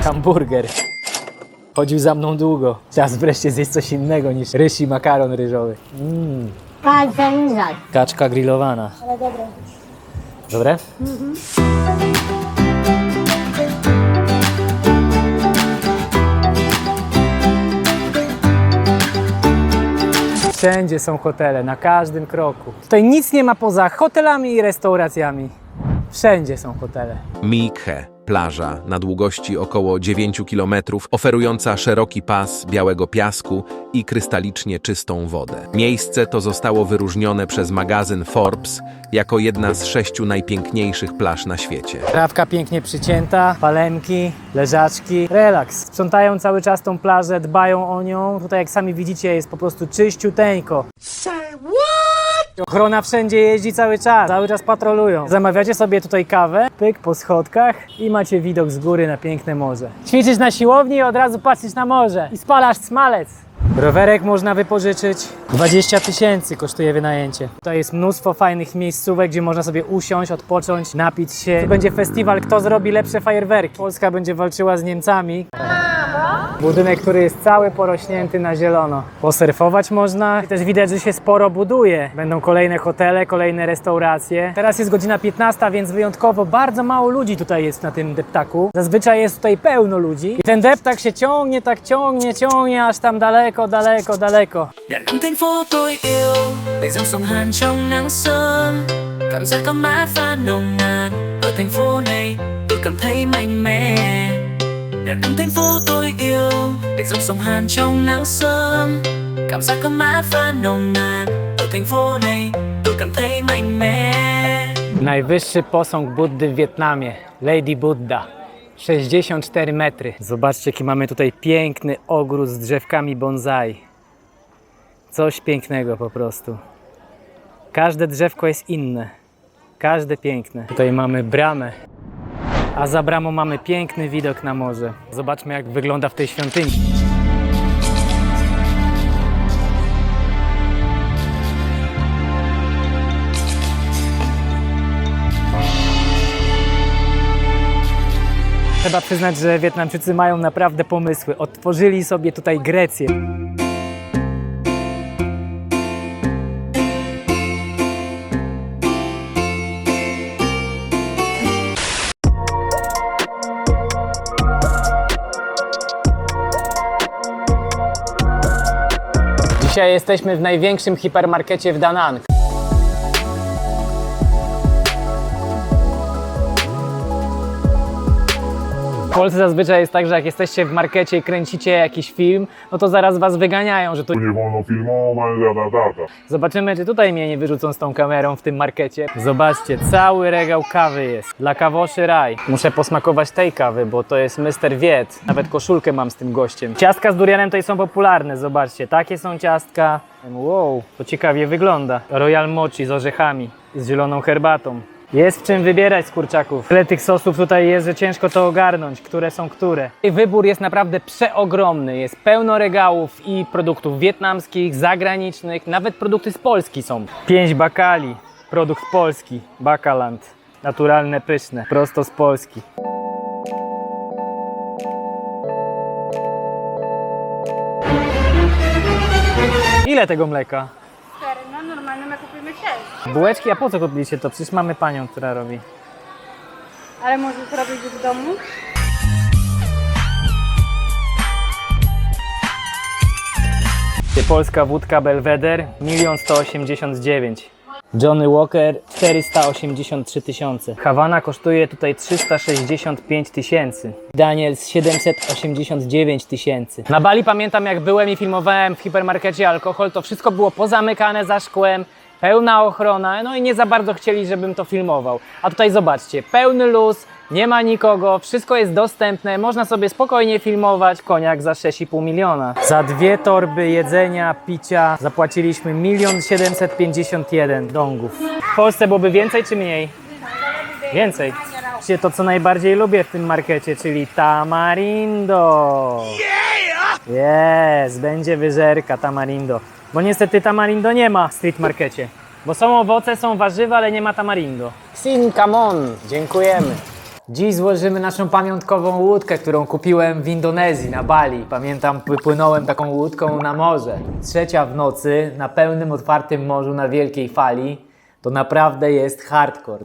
Hamburger. Chodził za mną długo. Czas wreszcie zjeść coś innego niż ryż i makaron ryżowy. Kaczka grillowana. Ale dobre. Dobre? Wszędzie są hotele, na każdym kroku. Tutaj nic nie ma poza hotelami i restauracjami. Wszędzie są hotele. Mikhe, plaża na długości około 9 km, oferująca szeroki pas białego piasku i krystalicznie czystą wodę. Miejsce to zostało wyróżnione przez magazyn Forbes jako jedna z 6 najpiękniejszych plaż na świecie. Trawka pięknie przycięta, palemki, leżaczki, relaks. Sprzątają cały czas tą plażę, dbają o nią. Tutaj jak sami widzicie jest po prostu czyściuteńko. Ochrona wszędzie jeździ cały czas patrolują. Zamawiacie sobie tutaj kawę, pyk po schodkach i macie widok z góry na piękne morze. Ćwiczysz na siłowni i od razu patrzysz na morze i spalasz smalec. Rowerek można wypożyczyć. 20 000 kosztuje wynajęcie. Tutaj jest mnóstwo fajnych miejscówek, gdzie można sobie usiąść, odpocząć, napić się. Tu będzie festiwal, kto zrobi lepsze fajerwerki. Polska będzie walczyła z Niemcami. Budynek, który jest cały porośnięty na zielono. Posurfować można. I też widać, że się sporo buduje. Będą kolejne hotele, kolejne restauracje. Teraz jest godzina 15, więc wyjątkowo bardzo mało ludzi tutaj jest na tym deptaku. Zazwyczaj jest tutaj pełno ludzi. I ten deptak się ciągnie, tak ciągnie, aż tam daleko. Đã nắm thành phố tôi yêu để dòng sông Hàn trong nắng sớm, cảm giác có mát pha nồng nàn ở thành phố này tôi cảm thấy mạnh mẽ. Đã nắm thành phố tôi yêu để dòng sông Hàn trong nắng sớm, cảm giác có mát pha nồng nàn ở thành phố này tôi cảm thấy mạnh mẽ. Najwyższy posąg Buddy w Wietnamie. Lady Buddha. 64 metry. Zobaczcie, jaki mamy tutaj piękny ogród z drzewkami bonsai. Coś pięknego po prostu. Każde drzewko jest inne. Każde piękne. Tutaj mamy bramę. A za bramą mamy piękny widok na morze. Zobaczmy, jak wygląda w tej świątyni. Trzeba przyznać, że Wietnamczycy mają naprawdę pomysły. Odtworzyli sobie tutaj Grecję. Dzisiaj jesteśmy w największym hipermarkecie w Da Nang. W Polsce zazwyczaj jest tak, że jak jesteście w markecie i kręcicie jakiś film, no to zaraz was wyganiają, że tu nie wolno filmować, Zobaczymy, czy tutaj mnie nie wyrzucą z tą kamerą w tym markecie. Zobaczcie, cały regał kawy jest. Dla kawoszy raj. Muszę posmakować tej kawy, bo to jest Mr. Viet. Nawet koszulkę mam z tym gościem. Ciastka z durianem tutaj są popularne, zobaczcie. Takie są ciastka. Wow, to ciekawie wygląda. Royal mochi z orzechami, z zieloną herbatą. Jest w czym wybierać z kurczaków. Tyle tych sosów tutaj jest, że ciężko to ogarnąć, które są które. I wybór jest naprawdę przeogromny. Jest pełno regałów i produktów wietnamskich, zagranicznych, nawet produkty z Polski są. 5 bakali, produkt polski, Bakaland. Naturalne, pyszne, prosto z Polski. Ile tego mleka? No normalnie my kupimy 6. Bułeczki, a po co kupiliście to? Przecież mamy panią, która robi. Ale możesz robić w domu? Polska wódka Belvedere 1 189 000. Johnny Walker 483 000. Hawana kosztuje tutaj 365 000. Daniels 789 000. Na Bali pamiętam, jak byłem i filmowałem w hipermarkecie alkohol, to wszystko było pozamykane za szkłem, pełna ochrona, no i nie za bardzo chcieli, żebym to filmował. A tutaj zobaczcie, pełny luz, nie ma nikogo, wszystko jest dostępne, można sobie spokojnie filmować. Koniak za 6,5 miliona. Za 2 torby jedzenia, picia zapłaciliśmy 1 751 dongów. W Polsce byłoby więcej czy mniej? Więcej. To, co najbardziej lubię w tym markecie, czyli tamarindo. Jest, będzie wyżerka tamarindo. Bo niestety tamarindo nie ma w street markecie. Bo są owoce, są warzywa, ale nie ma tamarindo. Cinnamon, dziękujemy. Dziś złożymy naszą pamiątkową łódkę, którą kupiłem w Indonezji, na Bali. Pamiętam, wypłynąłem taką łódką na morze. 3:00 w nocy, na pełnym, otwartym morzu, na wielkiej fali. To naprawdę jest hardcore.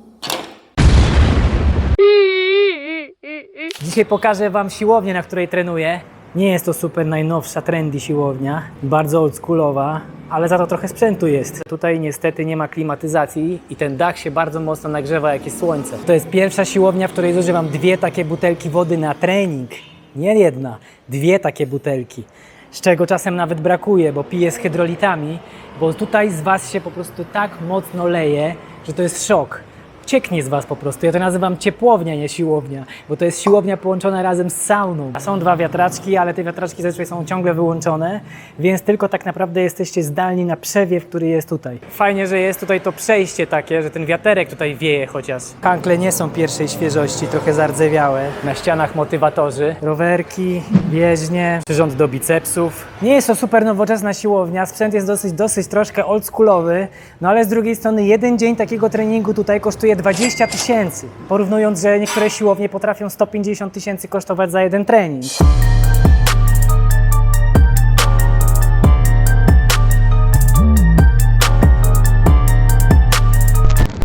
Dzisiaj pokażę wam siłownię, na której trenuję. Nie jest to super najnowsza, trendy siłownia, bardzo oldschoolowa, ale za to trochę sprzętu jest. Tutaj niestety nie ma klimatyzacji i ten dach się bardzo mocno nagrzewa, jak jest słońce. To jest pierwsza siłownia, w której zużywam 2 takie butelki wody na trening. Nie jedna, 2 takie butelki. Z czego czasem nawet brakuje, bo piję z hydrolitami, bo tutaj z was się po prostu tak mocno leje, że to jest szok. Cieknie z was po prostu. Ja to nazywam ciepłownia, nie siłownia, bo to jest siłownia połączona razem z sauną. Są 2 wiatraczki, ale te wiatraczki zazwyczaj są ciągle wyłączone, więc tylko tak naprawdę jesteście zdalni na przewiew, który jest tutaj. Fajnie, że jest tutaj to przejście takie, że ten wiaterek tutaj wieje chociaż. Kankle nie są pierwszej świeżości, trochę zardzewiałe. Na ścianach motywatorzy, rowerki, bieżnie, przyrząd do bicepsów. Nie jest to super nowoczesna siłownia, sprzęt jest dosyć troszkę oldschoolowy, no ale z drugiej strony jeden dzień takiego treningu tutaj kosztuje 20 000. Porównując, że niektóre siłownie potrafią 150 000 kosztować za jeden trening.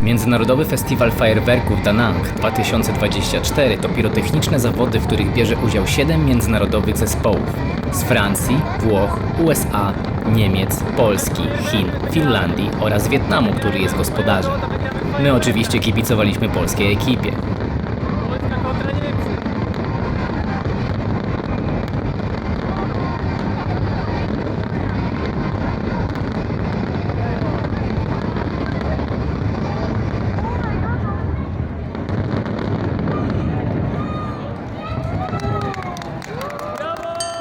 Międzynarodowy Festiwal Fajerwerków Da Nang 2024 to pirotechniczne zawody, w których bierze udział 7 międzynarodowych zespołów z Francji, Włoch, USA, Niemiec, Polski, Chin, Finlandii oraz Wietnamu, który jest gospodarzem. My oczywiście kibicowaliśmy polskiej ekipie.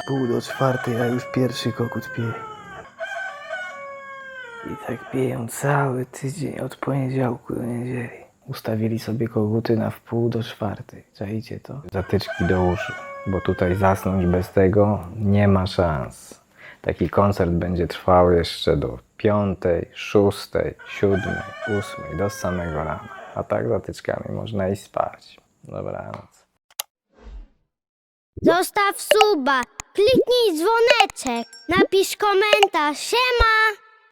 Pół do 4:00, a już pierwszy kokut pije. I tak piją cały tydzień, od poniedziałku do niedzieli. Ustawili sobie koguty na wpół do 4:00. Czajcie to? Zatyczki do uszu, bo tutaj zasnąć bez tego nie ma szans. Taki koncert będzie trwał jeszcze do 5:00, 6:00, 7:00, 8:00, do samego rana. A tak zatyczkami można i spać. Dobranoc. Zostaw suba, kliknij dzwoneczek, napisz komentarz, siema!